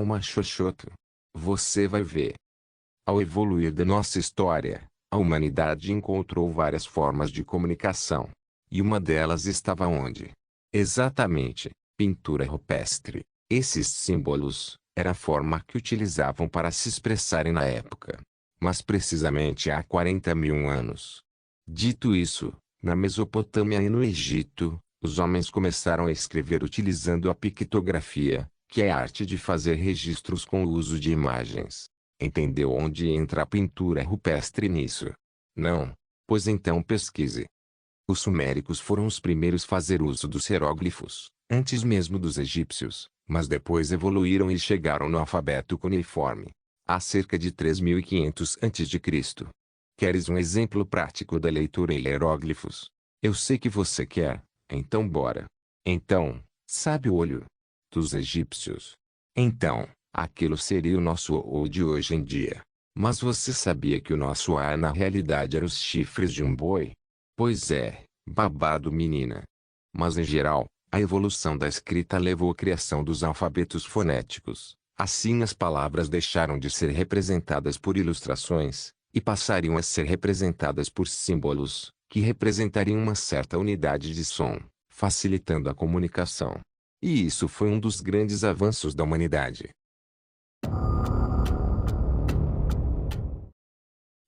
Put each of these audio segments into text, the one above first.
calma, xoxoto. Você vai ver. Ao evoluir da nossa história, a humanidade encontrou várias formas de comunicação. E uma delas estava onde? Exatamente, pintura rupestre. Esses símbolos era a forma que utilizavam para se expressarem na época. Mas precisamente há 40.000 anos. Dito isso, na Mesopotâmia e no Egito, os homens começaram a escrever utilizando a pictografia, que é a arte de fazer registros com o uso de imagens. Entendeu onde entra a pintura rupestre nisso? Não? Pois então pesquise. Os suméricos foram os primeiros a fazer uso dos hieróglifos, antes mesmo dos egípcios, mas depois evoluíram e chegaram no alfabeto cuneiforme, há cerca de 3.500 a.C. Queres um exemplo prático da leitura em hieróglifos? Eu sei que você quer, então bora. Então, sabe o olho dos egípcios? Então, aquilo seria o nosso O de hoje em dia. Mas você sabia que o nosso A na realidade eram os chifres de um boi? Pois é, babado menina. Mas em geral, a evolução da escrita levou à criação dos alfabetos fonéticos. Assim as palavras deixaram de ser representadas por ilustrações, e passariam a ser representadas por símbolos, que representariam uma certa unidade de som, facilitando a comunicação. E isso foi um dos grandes avanços da humanidade.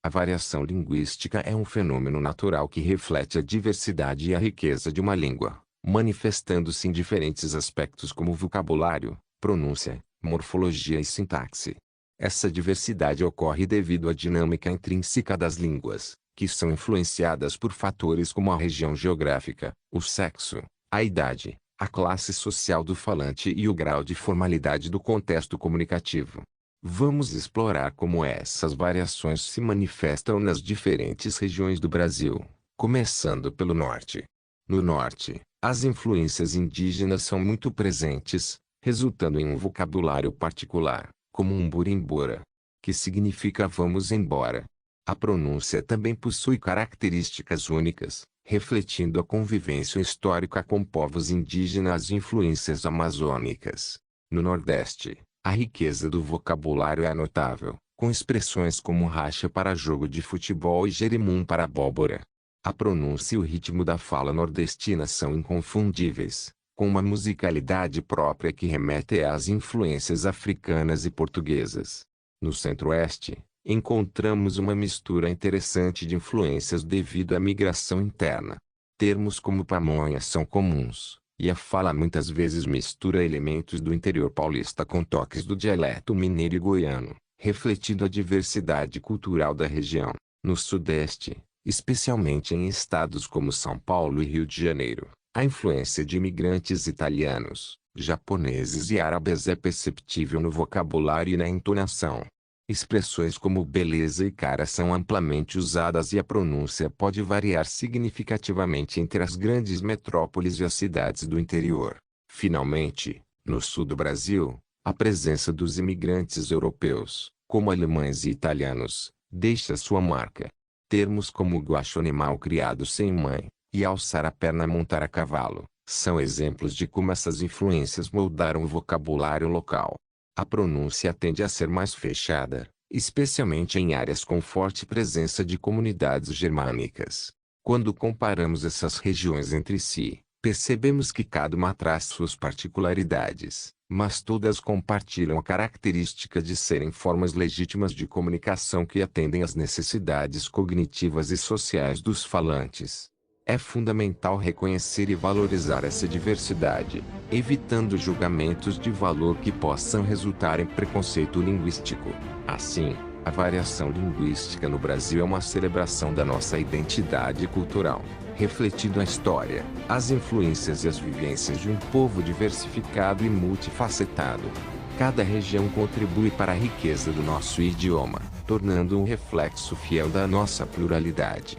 A variação linguística é um fenômeno natural que reflete a diversidade e a riqueza de uma língua, manifestando-se em diferentes aspectos como vocabulário, pronúncia, morfologia e sintaxe. Essa diversidade ocorre devido à dinâmica intrínseca das línguas, que são influenciadas por fatores como a região geográfica, o sexo, a idade, a classe social do falante e o grau de formalidade do contexto comunicativo. Vamos explorar como essas variações se manifestam nas diferentes regiões do Brasil, começando pelo norte. No norte, as influências indígenas são muito presentes, resultando em um vocabulário particular, como um burimbora, que significa vamos embora. A pronúncia também possui características únicas, refletindo a convivência histórica com povos indígenas e influências amazônicas. No nordeste, a riqueza do vocabulário é notável, com expressões como racha para jogo de futebol e jerimum para abóbora. A pronúncia e o ritmo da fala nordestina são inconfundíveis, com uma musicalidade própria que remete às influências africanas e portuguesas. No centro-oeste, encontramos uma mistura interessante de influências devido à migração interna. Termos como pamonha são comuns, e a fala muitas vezes mistura elementos do interior paulista com toques do dialeto mineiro e goiano, refletindo a diversidade cultural da região. No sudeste, especialmente em estados como São Paulo e Rio de Janeiro, a influência de imigrantes italianos, japoneses e árabes é perceptível no vocabulário e na entonação. Expressões como beleza e cara são amplamente usadas e a pronúncia pode variar significativamente entre as grandes metrópoles e as cidades do interior. Finalmente, no sul do Brasil, a presença dos imigrantes europeus, como alemães e italianos, deixa sua marca. Termos como guacho animal criado sem mãe, e alçar a perna montar a cavalo, são exemplos de como essas influências moldaram o vocabulário local. A pronúncia tende a ser mais fechada, especialmente em áreas com forte presença de comunidades germânicas. Quando comparamos essas regiões entre si, percebemos que cada uma traz suas particularidades, mas todas compartilham a característica de serem formas legítimas de comunicação que atendem às necessidades cognitivas e sociais dos falantes. É fundamental reconhecer e valorizar essa diversidade, evitando julgamentos de valor que possam resultar em preconceito linguístico. Assim, a variação linguística no Brasil é uma celebração da nossa identidade cultural, refletindo a história, as influências e as vivências de um povo diversificado e multifacetado. Cada região contribui para a riqueza do nosso idioma, tornando um reflexo fiel da nossa pluralidade.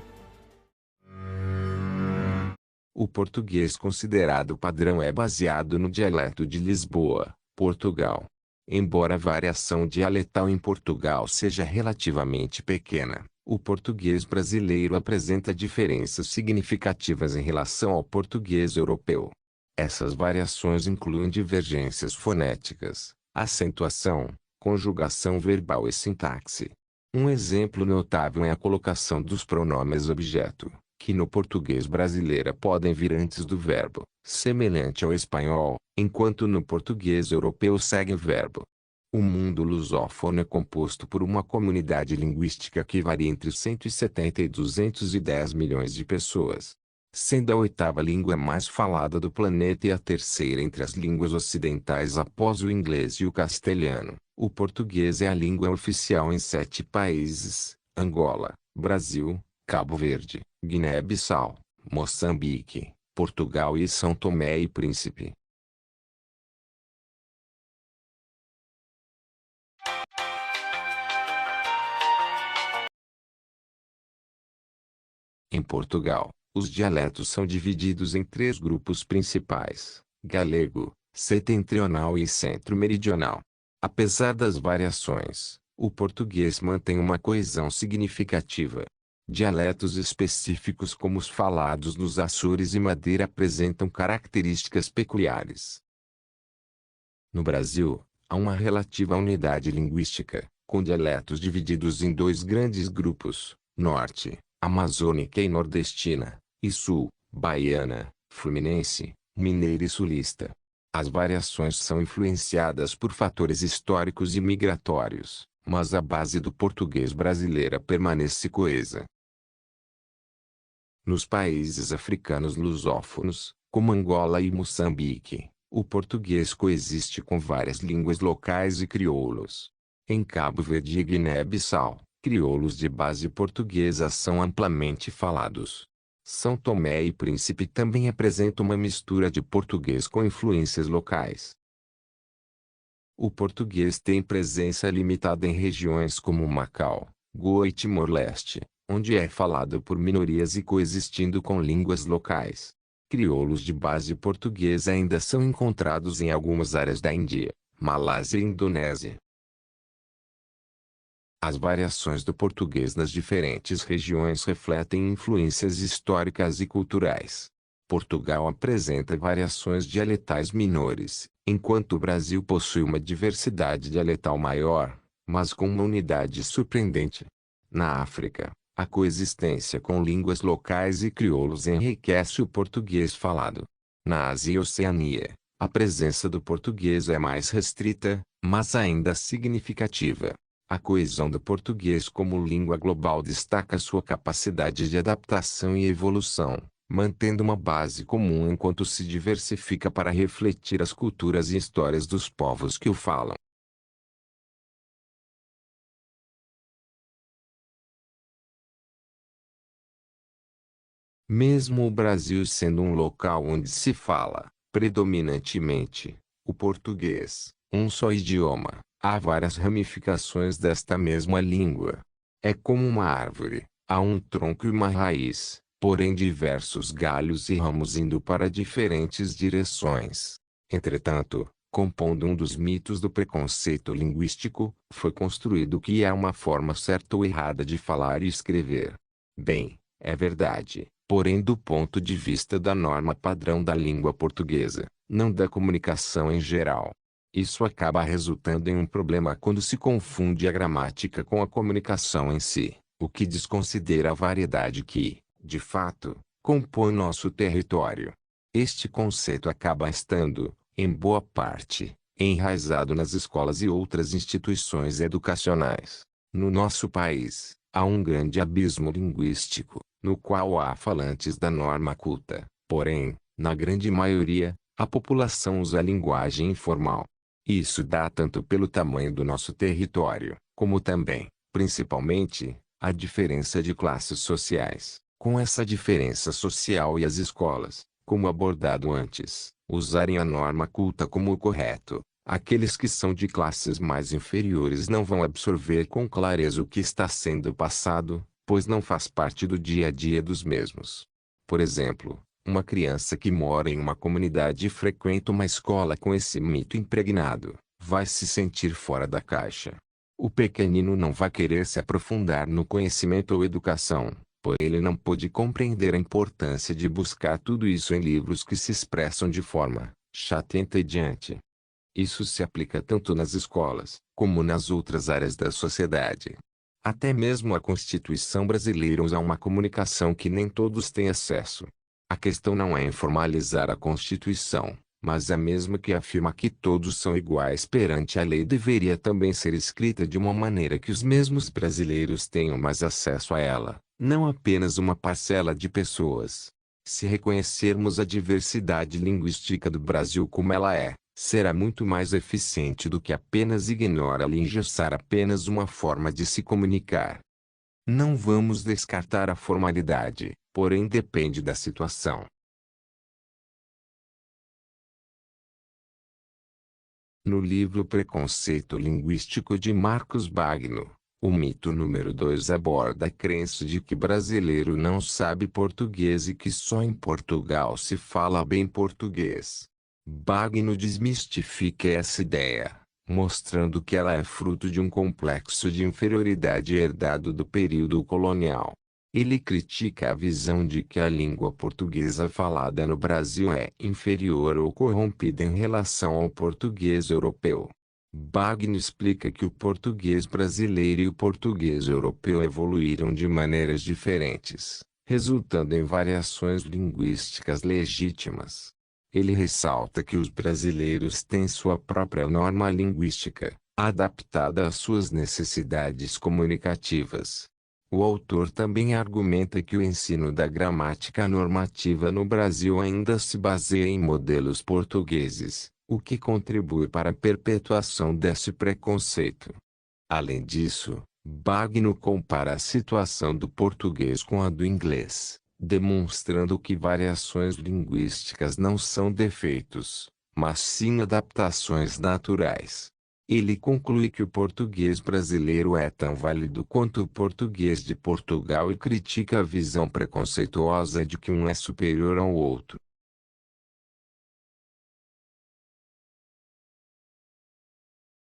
O português considerado padrão é baseado no dialeto de Lisboa, Portugal. Embora a variação dialetal em Portugal seja relativamente pequena, o português brasileiro apresenta diferenças significativas em relação ao português europeu. Essas variações incluem divergências fonéticas, Acentuação, conjugação verbal e sintaxe. Um exemplo notável é a colocação dos pronomes objeto, que no português brasileiro podem vir antes do verbo, semelhante ao espanhol, enquanto no português europeu segue o verbo. O mundo lusófono é composto por uma comunidade linguística que varia entre 170 e 210 milhões de pessoas, sendo a oitava língua mais falada do planeta e a terceira entre as línguas ocidentais após o inglês e o castelhano. O português é a língua oficial em 7 países: Angola, Brasil, Cabo Verde, Guiné-Bissau, Moçambique, Portugal e São Tomé e Príncipe. Em Portugal, os dialetos são divididos em 3 grupos principais: galego, setentrional e centro-meridional. Apesar das variações, o português mantém uma coesão significativa. Dialetos específicos como os falados nos Açores e Madeira apresentam características peculiares. No Brasil, há uma relativa unidade linguística, com dialetos divididos em 2 grandes grupos: Norte, amazônica e nordestina, e Sul, baiana, fluminense, mineira e sulista. As variações são influenciadas por fatores históricos e migratórios, mas a base do português brasileiro permanece coesa. Nos países africanos lusófonos, como Angola e Moçambique, o português coexiste com várias línguas locais e crioulos. Em Cabo Verde e Guiné-Bissau, crioulos de base portuguesa são amplamente falados. São Tomé e Príncipe também apresenta uma mistura de português com influências locais. O português tem presença limitada em regiões como Macau, Goa e Timor-Leste, onde é falado por minorias e coexistindo com línguas locais. Crioulos de base portuguesa ainda são encontrados em algumas áreas da Índia, Malásia e Indonésia. As variações do português nas diferentes regiões refletem influências históricas e culturais. Portugal apresenta variações dialetais menores, enquanto o Brasil possui uma diversidade dialetal maior, mas com uma unidade surpreendente. Na África, a coexistência com línguas locais e crioulos enriquece o português falado. Na Ásia e Oceania, a presença do português é mais restrita, mas ainda significativa. A coesão do português como língua global destaca sua capacidade de adaptação e evolução, mantendo uma base comum enquanto se diversifica para refletir as culturas e histórias dos povos que o falam. Mesmo o Brasil sendo um local onde se fala, predominantemente, o português, um só idioma, há várias ramificações desta mesma língua. É como uma árvore, há um tronco e uma raiz, porém diversos galhos e ramos indo para diferentes direções. Entretanto, compondo um dos mitos do preconceito linguístico, foi construído que há uma forma certa ou errada de falar e escrever. Bem, é verdade, porém do ponto de vista da norma padrão da língua portuguesa, não da comunicação em geral. Isso acaba resultando em um problema quando se confunde a gramática com a comunicação em si, o que desconsidera a variedade que, de fato, compõe nosso território. Este conceito acaba estando, em boa parte, enraizado nas escolas e outras instituições educacionais. No nosso país, há um grande abismo linguístico, no qual há falantes da norma culta, porém, na grande maioria, a população usa a linguagem informal. Isso dá tanto pelo tamanho do nosso território, como também, principalmente, a diferença de classes sociais. Com essa diferença social e as escolas, como abordado antes, usarem a norma culta como o correto, aqueles que são de classes mais inferiores não vão absorver com clareza o que está sendo passado, pois não faz parte do dia a dia dos mesmos. Por exemplo, uma criança que mora em uma comunidade e frequenta uma escola com esse mito impregnado, vai se sentir fora da caixa. O pequenino não vai querer se aprofundar no conhecimento ou educação, pois ele não pôde compreender a importância de buscar tudo isso em livros que se expressam de forma chata e entediante. Isso se aplica tanto nas escolas, como nas outras áreas da sociedade. Até mesmo a Constituição brasileira usa uma comunicação que nem todos têm acesso. A questão não é informalizar a Constituição, mas a mesma que afirma que todos são iguais perante a lei deveria também ser escrita de uma maneira que os mesmos brasileiros tenham mais acesso a ela, não apenas uma parcela de pessoas. Se reconhecermos a diversidade linguística do Brasil como ela é, será muito mais eficiente do que apenas ignorá-la e engessar apenas uma forma de se comunicar. Não vamos descartar a formalidade, porém depende da situação. No livro Preconceito Linguístico de Marcos Bagno, o mito número 2 aborda a crença de que brasileiro não sabe português e que só em Portugal se fala bem português. Bagno desmistifica essa ideia, mostrando que ela é fruto de um complexo de inferioridade herdado do período colonial. Ele critica a visão de que a língua portuguesa falada no Brasil é inferior ou corrompida em relação ao português europeu. Bagno explica que o português brasileiro e o português europeu evoluíram de maneiras diferentes, resultando em variações linguísticas legítimas. Ele ressalta que os brasileiros têm sua própria norma linguística, adaptada às suas necessidades comunicativas. O autor também argumenta que o ensino da gramática normativa no Brasil ainda se baseia em modelos portugueses, o que contribui para a perpetuação desse preconceito. Além disso, Bagno compara a situação do português com a do inglês, demonstrando que variações linguísticas não são defeitos, mas sim adaptações naturais. Ele conclui que o português brasileiro é tão válido quanto o português de Portugal e critica a visão preconceituosa de que um é superior ao outro.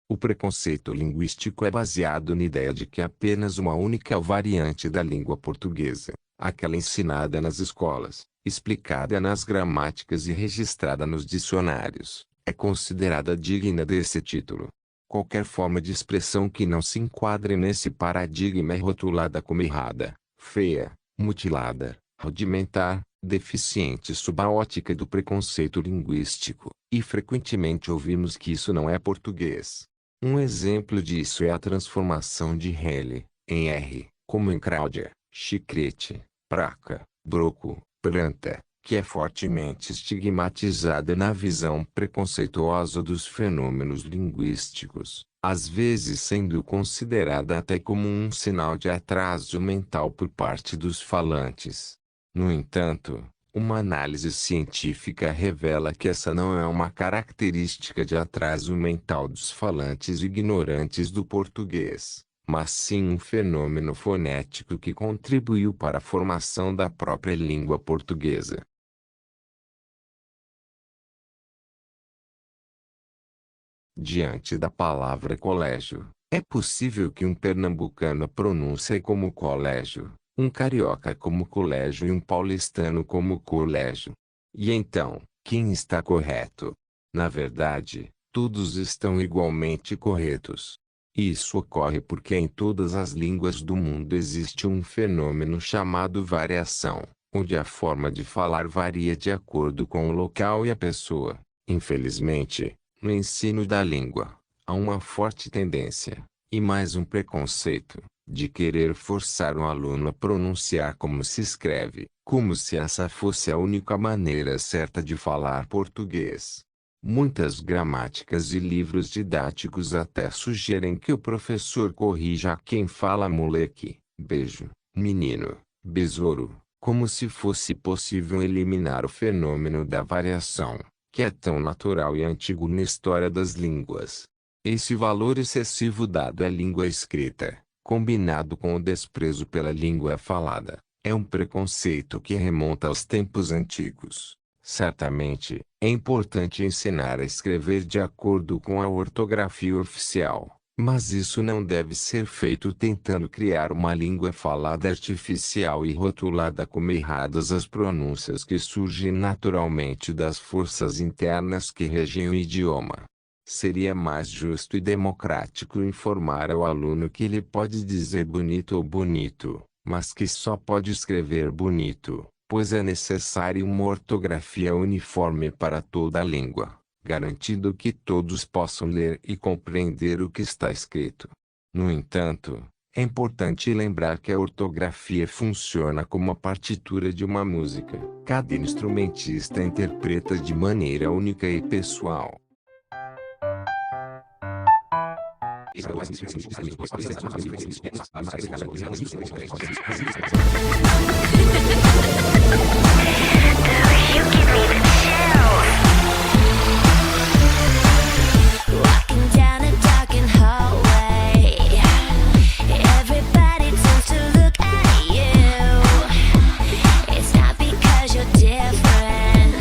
O preconceito linguístico é baseado na ideia de que apenas uma única variante da língua portuguesa, aquela ensinada nas escolas, explicada nas gramáticas e registrada nos dicionários, é considerada digna desse título. Qualquer forma de expressão que não se enquadre nesse paradigma é rotulada como errada, feia, mutilada, rudimentar, deficiente sob a ótica do preconceito linguístico, e frequentemente ouvimos que isso não é português. Um exemplo disso é a transformação de rele, em R, como em Cláudia, chiclete, praca, broco, planta, que é fortemente estigmatizada na visão preconceituosa dos fenômenos linguísticos, às vezes sendo considerada até como um sinal de atraso mental por parte dos falantes. No entanto, uma análise científica revela que essa não é uma característica de atraso mental dos falantes ignorantes do português, mas sim um fenômeno fonético que contribuiu para a formação da própria língua portuguesa. Diante da palavra colégio, é possível que um pernambucano pronuncie como colégio, um carioca como colégio e um paulistano como colégio. E então, quem está correto? Na verdade, todos estão igualmente corretos. Isso ocorre porque em todas as línguas do mundo existe um fenômeno chamado variação, onde a forma de falar varia de acordo com o local e a pessoa. Infelizmente, no ensino da língua, há uma forte tendência, e mais um preconceito, de querer forçar o aluno a pronunciar como se escreve, como se essa fosse a única maneira certa de falar português. Muitas gramáticas e livros didáticos até sugerem que o professor corrija quem fala moleque, beijo, menino, besouro, como se fosse possível eliminar o fenômeno da variação, que é tão natural e antigo na história das línguas. Esse valor excessivo dado à língua escrita, combinado com o desprezo pela língua falada, é um preconceito que remonta aos tempos antigos. Certamente, é importante ensinar a escrever de acordo com a ortografia oficial, mas isso não deve ser feito tentando criar uma língua falada artificial e rotulada como erradas as pronúncias que surgem naturalmente das forças internas que regem o idioma. Seria mais justo e democrático informar ao aluno que ele pode dizer bonito ou bonito, mas que só pode escrever bonito, pois é necessária uma ortografia uniforme para toda a língua, garantindo que todos possam ler e compreender o que está escrito. No entanto, é importante lembrar que a ortografia funciona como a partitura de uma música. Cada instrumentista interpreta de maneira única e pessoal. Walking down a darkened hallway, everybody tends to look at you. It's not because you're different,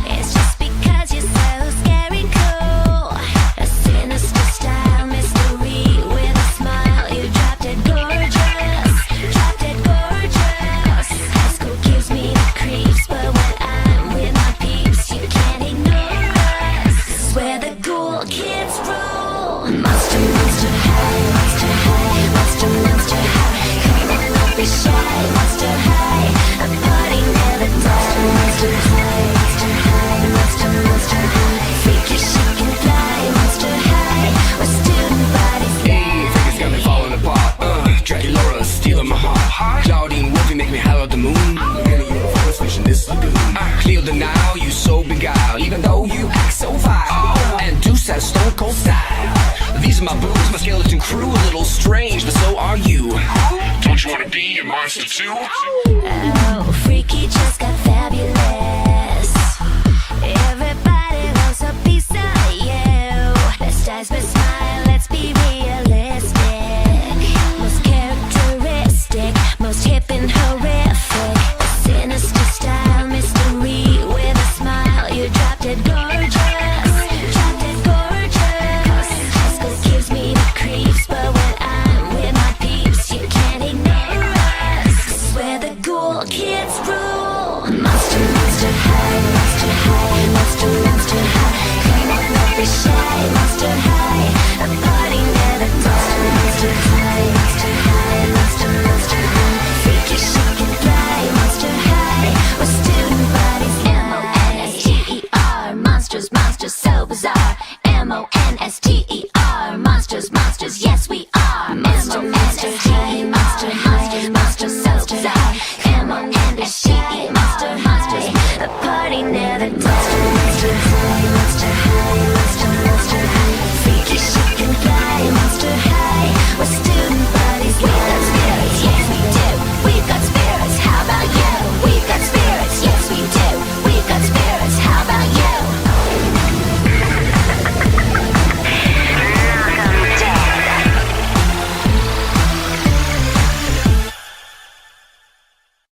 it's just because you're so scary cool. A sinister style, mystery with a smile. You dropped it gorgeous, dropped it gorgeous. High school gives me the creeps, but when I'm with my peeps, you can't ignore us. This is where the cool kids rule. Monster, monster high, monster high, monster, monster high. Come on, don't be shy, monster high. A party never dies. Monster high, monster high, monster, monster high. Freaky, chic and fly, monster high. Where student bodies Hey, Vegas got me falling apart. Dracula stealing my heart. Claudine Wolfie make me holler at the moon. Getting your first fish in this lagoon. Clear the Nile, you so beguiled, even though you act so vile. And Deuce has stone cold style. These are my boobs, my skeleton crew, a little strange, but so are you. Don't you wanna be a monster too? oh,